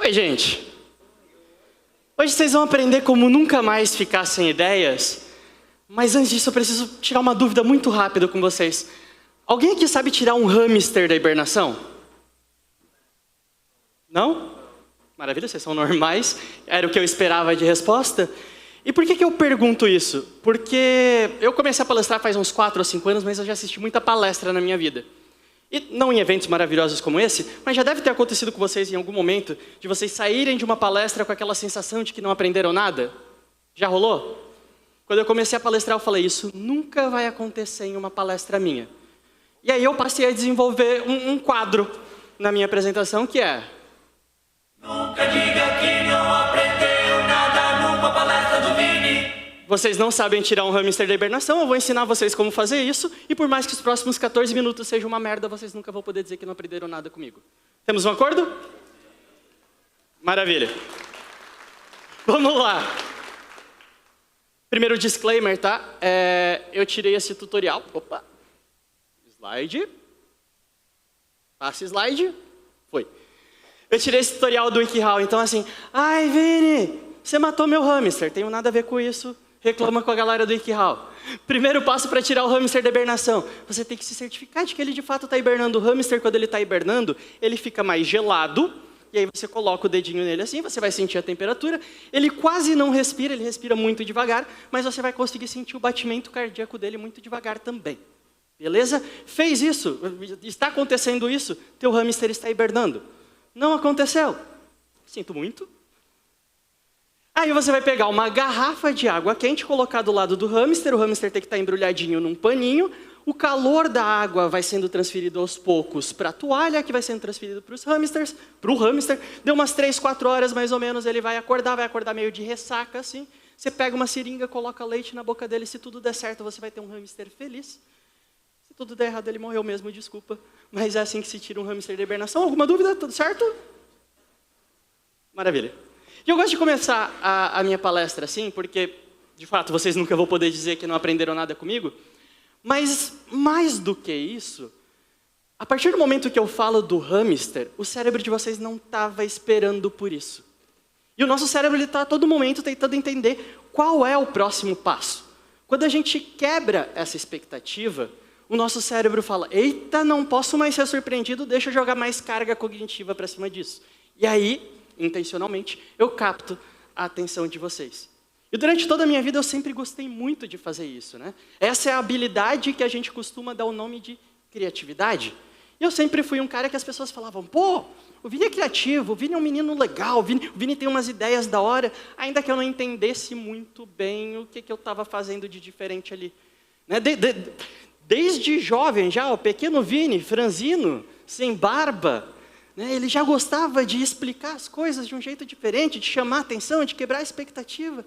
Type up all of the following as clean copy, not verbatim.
Oi, gente. Hoje vocês vão aprender como nunca mais ficar sem ideias. Mas antes disso eu preciso tirar uma dúvida muito rápida com vocês. Alguém aqui sabe tirar um hamster da hibernação? Não? Maravilha, vocês são normais. Era o que eu esperava de resposta. E por que eu pergunto isso? Porque eu comecei a palestrar faz uns 4 ou 5 anos, mas eu já assisti muita palestra na minha vida. E não em eventos maravilhosos como esse, mas já deve ter acontecido com vocês em algum momento, de vocês saírem de uma palestra com aquela sensação de que não aprenderam nada. Já rolou? Quando eu comecei a palestrar, eu falei, isso nunca vai acontecer em uma palestra minha. E aí eu passei a desenvolver um quadro na minha apresentação, que é... Nunca diga que não aprendeu nada numa palestra do Vini. Vocês não sabem tirar um hamster da hibernação, eu vou ensinar vocês como fazer isso, e por mais que os próximos 14 minutos sejam uma merda, vocês nunca vão poder dizer que não aprenderam nada comigo. Temos um acordo? Maravilha. Vamos lá. Primeiro disclaimer, tá? Eu tirei esse tutorial. Opa. Slide. Passa slide. Foi. Eu tirei esse tutorial do WikiHow, então assim... Ai, Vini, você matou meu hamster. Tenho nada a ver com isso. Reclama com a galera do WikiHow. Primeiro passo para tirar o hamster da hibernação. Você tem que se certificar de que ele de fato está hibernando. O hamster, quando ele está hibernando, ele fica mais gelado. E aí você coloca o dedinho nele assim, você vai sentir a temperatura. Ele quase não respira, ele respira muito devagar. Mas você vai conseguir sentir o batimento cardíaco dele muito devagar também. Beleza? Fez isso, está acontecendo isso, teu hamster está hibernando. Não aconteceu. Sinto muito. Aí você vai pegar uma garrafa de água quente, colocar do lado do hamster, o hamster tem que estar embrulhadinho num paninho, o calor da água vai sendo transferido aos poucos para a toalha, que vai sendo transferido para o hamster, deu umas 3, 4 horas mais ou menos, ele vai acordar meio de ressaca assim, você pega uma seringa, coloca leite na boca dele, se tudo der certo você vai ter um hamster feliz, se tudo der errado ele morreu mesmo, desculpa, mas é assim que se tira um hamster da hibernação. Alguma dúvida? Tudo certo? Maravilha. E eu gosto de começar a minha palestra assim, porque, de fato, vocês nunca vão poder dizer que não aprenderam nada comigo. Mas, mais do que isso, a partir do momento que eu falo do hamster, o cérebro de vocês não estava esperando por isso. E o nosso cérebro está a todo momento tentando entender qual é o próximo passo. Quando a gente quebra essa expectativa, o nosso cérebro fala, eita, não posso mais ser surpreendido, deixa eu jogar mais carga cognitiva para cima disso. E aí... intencionalmente, eu capto a atenção de vocês. E durante toda a minha vida eu sempre gostei muito de fazer isso, né? Essa é a habilidade que a gente costuma dar o nome de criatividade. E eu sempre fui um cara que as pessoas falavam, pô, o Vini é criativo, o Vini é um menino legal, o Vini tem umas ideias da hora, ainda que eu não entendesse muito bem o que eu estava fazendo de diferente ali. Né? Desde jovem já, o pequeno Vini, franzino, sem barba, ele já gostava de explicar as coisas de um jeito diferente, de chamar a atenção, de quebrar a expectativa.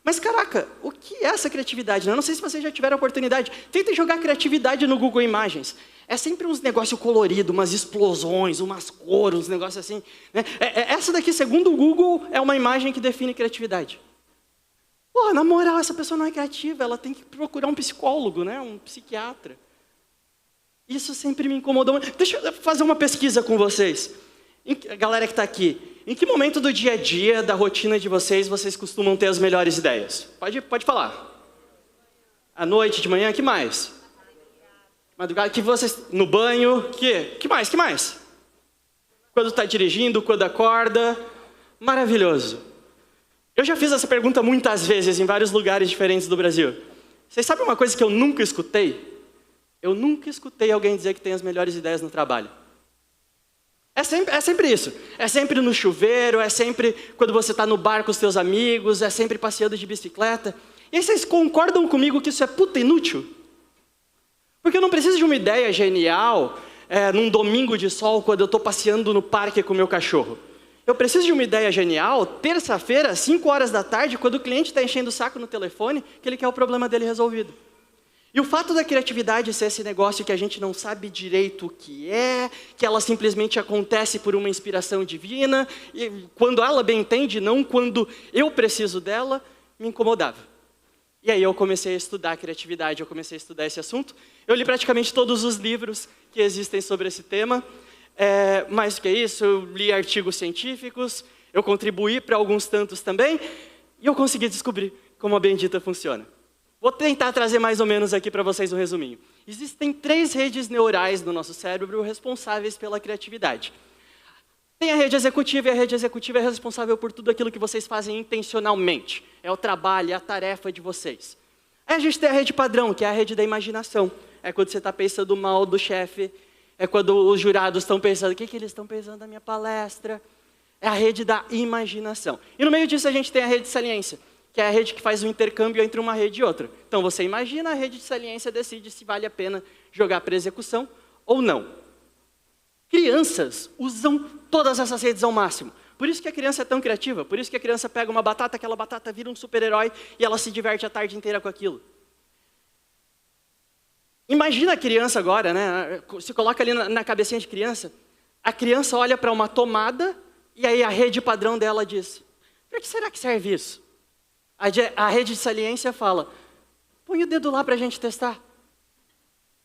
Mas, caraca, o que é essa criatividade? Eu não sei se vocês já tiveram a oportunidade. Tentem jogar criatividade no Google Imagens. É sempre uns negócios coloridos, umas explosões, umas cores, uns negócios assim. Né? Essa daqui, segundo o Google, é uma imagem que define criatividade. Pô, na moral, essa pessoa não é criativa, ela tem que procurar um psicólogo, né? Um psiquiatra. Isso sempre me incomodou. Deixa eu fazer uma pesquisa com vocês. A galera que está aqui. Em que momento do dia a dia, da rotina de vocês, vocês costumam ter as melhores ideias? Pode falar. À noite, de manhã, que mais? Madrugada, que vocês... No banho, que mais? Que mais? Quando está dirigindo, quando acorda. Maravilhoso. Eu já fiz essa pergunta muitas vezes em vários lugares diferentes do Brasil. Vocês sabem uma coisa que eu nunca escutei? Eu nunca escutei alguém dizer que tem as melhores ideias no trabalho. É sempre isso. É sempre no chuveiro, é sempre quando você está no bar com os seus amigos, é sempre passeando de bicicleta. E aí vocês concordam comigo que isso é puta inútil? Porque eu não preciso de uma ideia genial num domingo de sol, quando eu estou passeando no parque com o meu cachorro. Eu preciso de uma ideia genial, terça-feira, 5 horas da tarde, quando o cliente está enchendo o saco no telefone, que ele quer o problema dele resolvido. E o fato da criatividade ser esse negócio que a gente não sabe direito o que é, que ela simplesmente acontece por uma inspiração divina, e quando ela bem entende, não quando eu preciso dela, me incomodava. E aí eu comecei a estudar criatividade, eu comecei a estudar esse assunto. Eu li praticamente todos os livros que existem sobre esse tema. Mais do que isso, eu li artigos científicos, eu contribuí para alguns tantos também, e eu consegui descobrir como a bendita funciona. Vou tentar trazer mais ou menos aqui para vocês um resuminho. Existem 3 redes neurais no nosso cérebro responsáveis pela criatividade. Tem a rede executiva, e a rede executiva é responsável por tudo aquilo que vocês fazem intencionalmente. É o trabalho, é a tarefa de vocês. Aí a gente tem a rede padrão, que é a rede da imaginação. É quando você está pensando mal do chefe, é quando os jurados estão pensando, o que eles estão pensando da minha palestra? É a rede da imaginação. E no meio disso a gente tem a rede de saliência, que é a rede que faz o intercâmbio entre uma rede e outra. Então você imagina, a rede de saliência decide se vale a pena jogar para execução ou não. Crianças usam todas essas redes ao máximo. Por isso que a criança é tão criativa, por isso que a criança pega uma batata, aquela batata vira um super-herói e ela se diverte a tarde inteira com aquilo. Imagina a criança agora, né? Se coloca ali na cabecinha de criança, a criança olha para uma tomada e aí a rede padrão dela diz, para que será que serve isso? A rede de saliência fala, põe o dedo lá para a gente testar.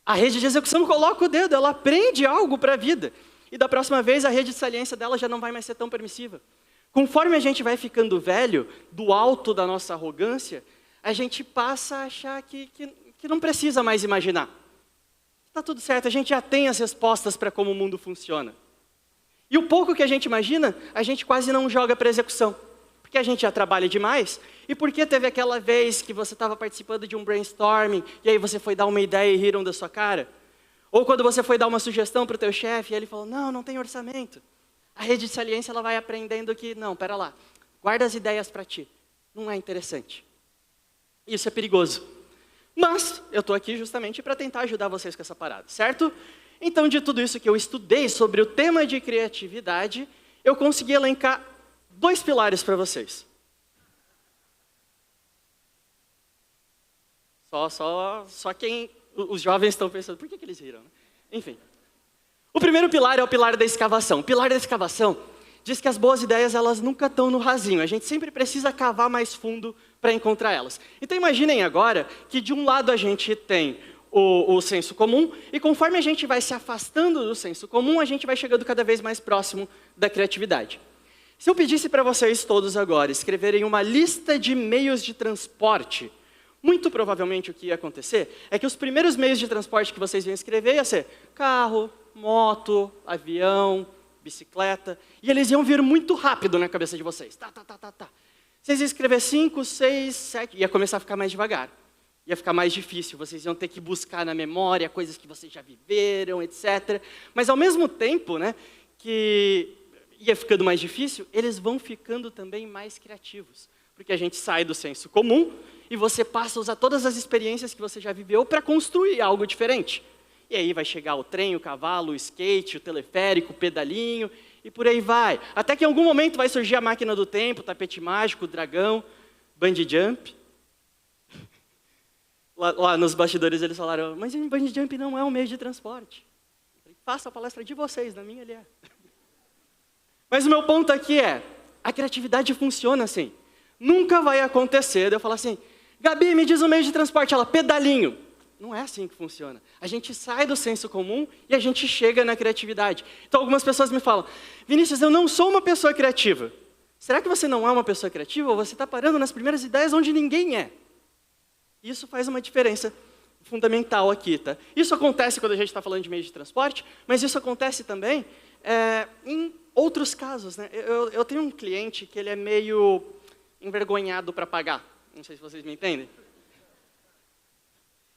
A rede de execução coloca o dedo, ela aprende algo para a vida. E da próxima vez a rede de saliência dela já não vai mais ser tão permissiva. Conforme a gente vai ficando velho, do alto da nossa arrogância, a gente passa a achar que não precisa mais imaginar. Está tudo certo, a gente já tem as respostas para como o mundo funciona. E o pouco que a gente imagina, a gente quase não joga para execução. Porque a gente já trabalha demais, e porque teve aquela vez que você estava participando de um brainstorming, e aí você foi dar uma ideia e riram da sua cara. Ou quando você foi dar uma sugestão para o teu chefe, e ele falou, não tem orçamento. A rede de saliência ela vai aprendendo que, não, pera lá, guarda as ideias para ti. Não é interessante. Isso é perigoso. Mas eu estou aqui justamente para tentar ajudar vocês com essa parada, certo? Então, de tudo isso que eu estudei sobre o tema de criatividade, eu consegui elencar 2 pilares para vocês. Só quem... Os jovens estão pensando, por que eles riram? Né? Enfim. O primeiro pilar é o pilar da escavação. O pilar da escavação diz que as boas ideias, elas nunca estão no rasinho. A gente sempre precisa cavar mais fundo para encontrar elas. Então imaginem agora que de um lado a gente tem o senso comum, e conforme a gente vai se afastando do senso comum, a gente vai chegando cada vez mais próximo da criatividade. Se eu pedisse para vocês todos agora escreverem uma lista de meios de transporte, muito provavelmente o que ia acontecer é que os primeiros meios de transporte que vocês iam escrever ia ser carro, moto, avião, bicicleta, e eles iam vir muito rápido na cabeça de vocês. Tá. Vocês iam escrever 5, 6, 7, ia começar a ficar mais devagar. Ia ficar mais difícil, vocês iam ter que buscar na memória coisas que vocês já viveram, etc. Mas ao mesmo tempo, né, que ia ficando mais difícil, eles vão ficando também mais criativos. Porque a gente sai do senso comum e você passa a usar todas as experiências que você já viveu para construir algo diferente. E aí vai chegar o trem, o cavalo, o skate, o teleférico, o pedalinho, e por aí vai. Até que em algum momento vai surgir a máquina do tempo, o tapete mágico, o dragão, bungee jump. Lá nos bastidores eles falaram, mas o bungee jump não é um meio de transporte. Faça a palestra de vocês, na minha ele é. Mas o meu ponto aqui é, a criatividade funciona assim. Nunca vai acontecer de eu falar assim, Gabi, me diz um meio de transporte. Ela, pedalinho. Não é assim que funciona. A gente sai do senso comum e a gente chega na criatividade. Então algumas pessoas me falam, Vinícius, eu não sou uma pessoa criativa. Será que você não é uma pessoa criativa ou você está parando nas primeiras ideias onde ninguém é? Isso faz uma diferença fundamental aqui, tá? Isso acontece quando a gente está falando de meio de transporte, mas isso acontece também em outros casos, né? Eu tenho um cliente que ele é meio envergonhado para pagar. Não sei se vocês me entendem.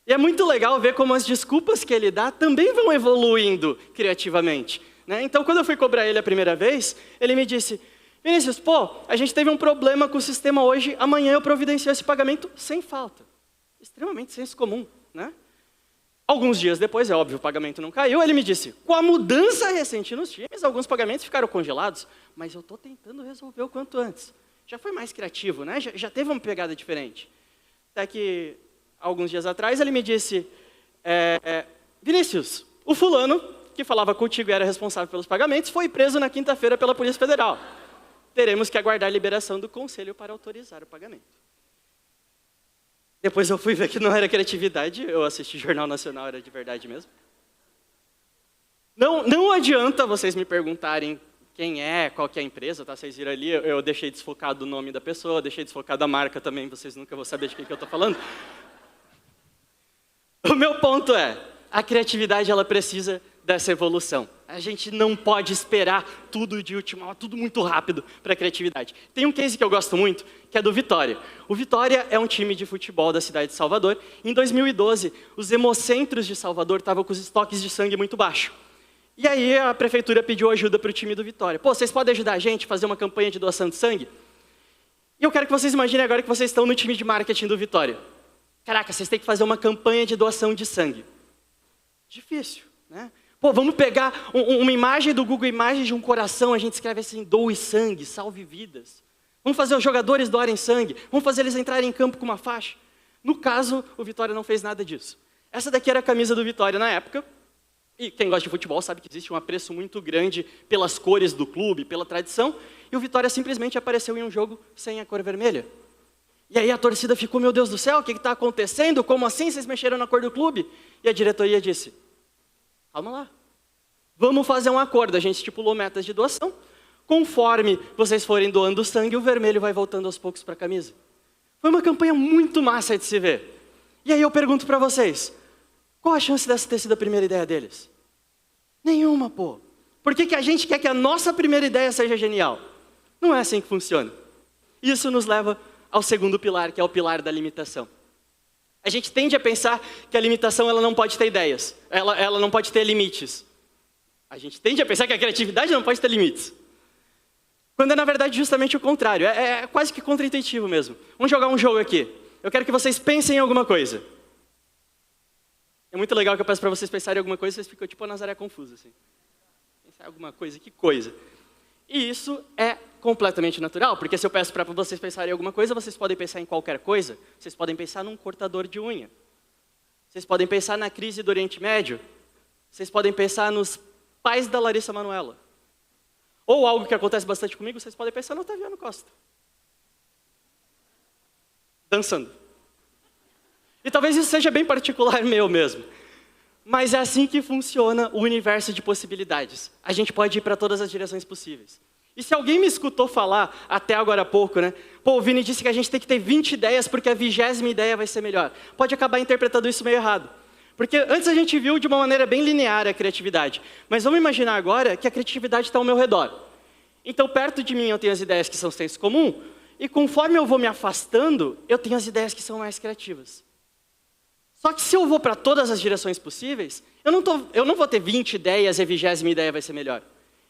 E é muito legal ver como as desculpas que ele dá também vão evoluindo criativamente, né? Então, quando eu fui cobrar ele a primeira vez, ele me disse, Vinícius, a gente teve um problema com o sistema hoje, amanhã eu providencio esse pagamento sem falta. Extremamente senso comum, né? Alguns dias depois, é óbvio, o pagamento não caiu, ele me disse, com a mudança recente nos times, alguns pagamentos ficaram congelados, mas eu estou tentando resolver o quanto antes. Já foi mais criativo, né? Já teve uma pegada diferente. Até que, alguns dias atrás, ele me disse, Vinícius, o fulano, que falava contigo e era responsável pelos pagamentos, foi preso na quinta-feira pela Polícia Federal. Teremos que aguardar a liberação do conselho para autorizar o pagamento. Depois eu fui ver que não era criatividade, eu assisti Jornal Nacional, era de verdade mesmo. Não adianta vocês me perguntarem quem é, qual que é a empresa, tá? Vocês viram ali, eu deixei desfocado o nome da pessoa, deixei desfocado a marca também, vocês nunca vão saber de quem que eu estou falando. O meu ponto é, a criatividade ela precisa dessa evolução. A gente não pode esperar tudo de última hora, tudo muito rápido para a criatividade. Tem um case que eu gosto muito, que é do Vitória. O Vitória é um time de futebol da cidade de Salvador. Em 2012, os hemocentros de Salvador estavam com os estoques de sangue muito baixos. E aí a prefeitura pediu ajuda para o time do Vitória. Pô, vocês podem ajudar a gente a fazer uma campanha de doação de sangue? E eu quero que vocês imaginem agora que vocês estão no time de marketing do Vitória. Caraca, vocês têm que fazer uma campanha de doação de sangue. Difícil, né? Pô, vamos pegar uma imagem do Google Imagens de um coração, a gente escreve assim, doe sangue, salve vidas. Vamos fazer os jogadores doarem sangue, vamos fazer eles entrarem em campo com uma faixa. No caso, o Vitória não fez nada disso. Essa daqui era a camisa do Vitória na época, e quem gosta de futebol sabe que existe um apreço muito grande pelas cores do clube, pela tradição, e o Vitória simplesmente apareceu em um jogo sem a cor vermelha. E aí a torcida ficou, meu Deus do céu, o que está acontecendo? Como assim vocês mexeram na cor do clube? E a diretoria disse, calma lá, vamos fazer um acordo. A gente estipulou metas de doação. Conforme vocês forem doando sangue, o vermelho vai voltando aos poucos para a camisa. Foi uma campanha muito massa de se ver. E aí eu pergunto para vocês, qual a chance dessa ter sido a primeira ideia deles? Nenhuma, pô. Por que a gente quer que a nossa primeira ideia seja genial? Não é assim que funciona. Isso nos leva ao segundo pilar, que é o pilar da limitação. A gente tende a pensar que a limitação ela não pode ter ideias, ela não pode ter limites. A gente tende a pensar que a criatividade não pode ter limites. Quando é, na verdade, justamente o contrário. É quase que contra-intuitivo mesmo. Vamos jogar um jogo aqui. Eu quero que vocês pensem em alguma coisa. É muito legal que eu peço para vocês pensarem em alguma coisa, vocês ficam tipo a Nazaré confusa, assim. Pensar em alguma coisa, que coisa? E isso é completamente natural, porque se eu peço para vocês pensarem em alguma coisa, vocês podem pensar em qualquer coisa. Vocês podem pensar num cortador de unha. Vocês podem pensar na crise do Oriente Médio. Vocês podem pensar nos pais da Larissa Manoela. Ou algo que acontece bastante comigo, vocês podem pensar no Otaviano Costa. Dançando. E talvez isso seja bem particular meu mesmo. Mas é assim que funciona o universo de possibilidades. A gente pode ir para todas as direções possíveis. E se alguém me escutou falar, até agora há pouco, né? Pô, o Vini disse que a gente tem que ter 20 ideias porque a 20ª ideia vai ser melhor. Pode acabar interpretando isso meio errado. Porque antes a gente viu de uma maneira bem linear a criatividade. Mas vamos imaginar agora que a criatividade está ao meu redor. Então, perto de mim eu tenho as ideias que são senso comum, e conforme eu vou me afastando, eu tenho as ideias que são mais criativas. Só que se eu vou para todas as direções possíveis, eu não vou ter 20 ideias e a 20ª ideia vai ser melhor.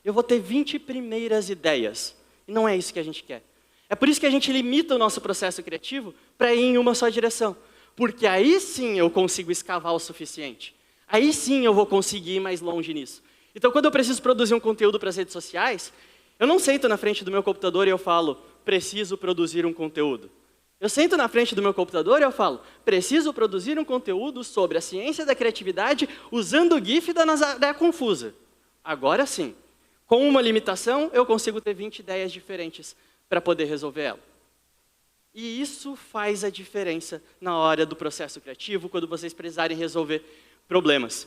Eu vou ter 20 primeiras ideias. E não é isso que a gente quer. É por isso que a gente limita o nosso processo criativo para ir em uma só direção. Porque aí sim eu consigo escavar o suficiente. Aí sim eu vou conseguir ir mais longe nisso. Então, quando eu preciso produzir um conteúdo para as redes sociais, eu não sento na frente do meu computador e eu falo, preciso produzir um conteúdo. Eu sento na frente do meu computador e eu falo, preciso produzir um conteúdo sobre a ciência da criatividade usando o GIF da Nazaré Confusa. Agora sim, com uma limitação, eu consigo ter 20 ideias diferentes para poder resolver ela. E isso faz a diferença na hora do processo criativo, quando vocês precisarem resolver problemas.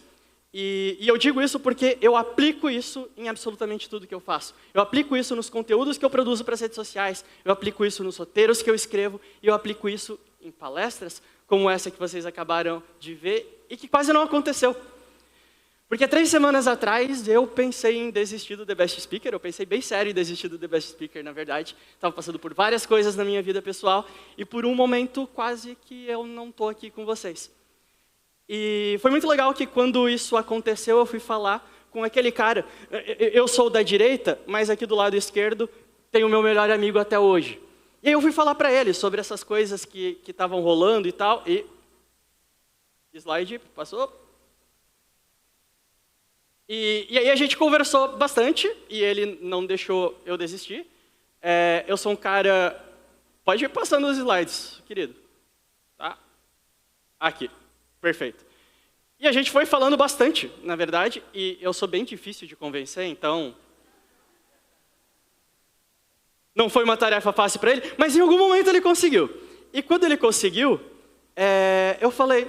E eu digo isso porque eu aplico isso em absolutamente tudo que eu faço. Eu aplico isso nos conteúdos que eu produzo para as redes sociais, eu aplico isso nos roteiros que eu escrevo, e eu aplico isso em palestras como essa que vocês acabaram de ver e que quase não aconteceu. Porque 3 semanas atrás eu pensei em desistir do The Best Speaker, eu pensei bem sério em desistir do The Best Speaker, na verdade. Estava passando por várias coisas na minha vida pessoal e por um momento quase que eu não estou aqui com vocês. E foi muito legal que quando isso aconteceu, eu fui falar com aquele cara. Eu sou da direita, mas aqui do lado esquerdo tem o meu melhor amigo até hoje. E aí eu fui falar para ele sobre essas coisas que estavam rolando e tal. E slide, passou. E aí a gente conversou bastante e ele não deixou eu desistir. Eu sou um cara... Pode ir passando os slides, querido. Tá? Aqui. Perfeito. E a gente foi falando bastante, na verdade, e eu sou bem difícil de convencer, então... Não foi uma tarefa fácil para ele, mas em algum momento ele conseguiu. E quando ele conseguiu, eu falei,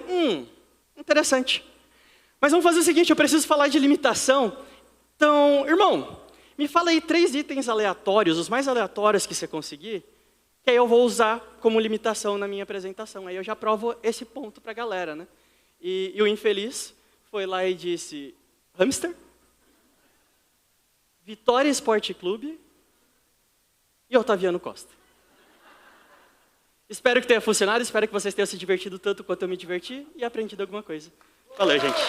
interessante. Mas vamos fazer o seguinte, eu preciso falar de limitação. Então, irmão, Me fala aí 3 itens aleatórios, os mais aleatórios que você conseguir, que aí eu vou usar como limitação na minha apresentação. Aí eu já provo esse ponto para a galera, né? E o infeliz foi lá e disse hamster, Vitória Esporte Clube e Otaviano Costa. Espero que tenha funcionado, espero que vocês tenham se divertido tanto quanto eu me diverti e aprendido alguma coisa. Valeu, gente.